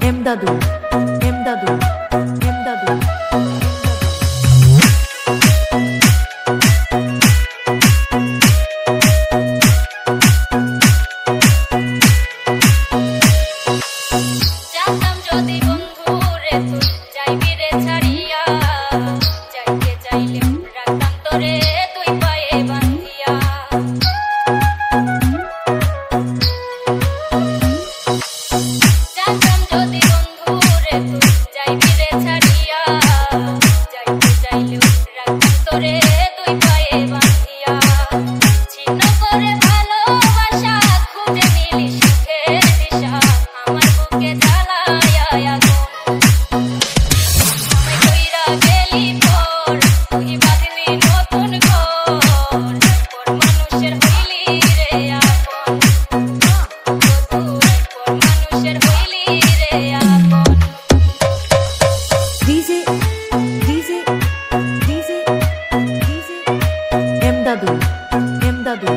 এমদাদু এমদাদু এমদাদু জানতাম যদি বন্ধু রে তুই যাইবি রে ছাড়িয়া, যাইতে চাইলে রাখতাম তোরে তুই পায়ে বান্ধিয়া। জানতাম যদি বন্ধু রে তুই যাইবি রে ছাড়িয়া, যাইতে চাইলে রাখতাম তোরে তুই পায়ে বান্ধিয়া। ছিন্ন করে ভালোবাসা খুঁজে নিলি সুখের দিশা, আমার বুকে জ্বালায়া আগুন। আমায় কইরা গেলি পর, তুই বাঁধলি নতুন ঘর, পর মানুষের হইলি রে আপন। পর মানুষের হইলি রে আপন। DJ DJ DJ DJ Emdadu এমদাদু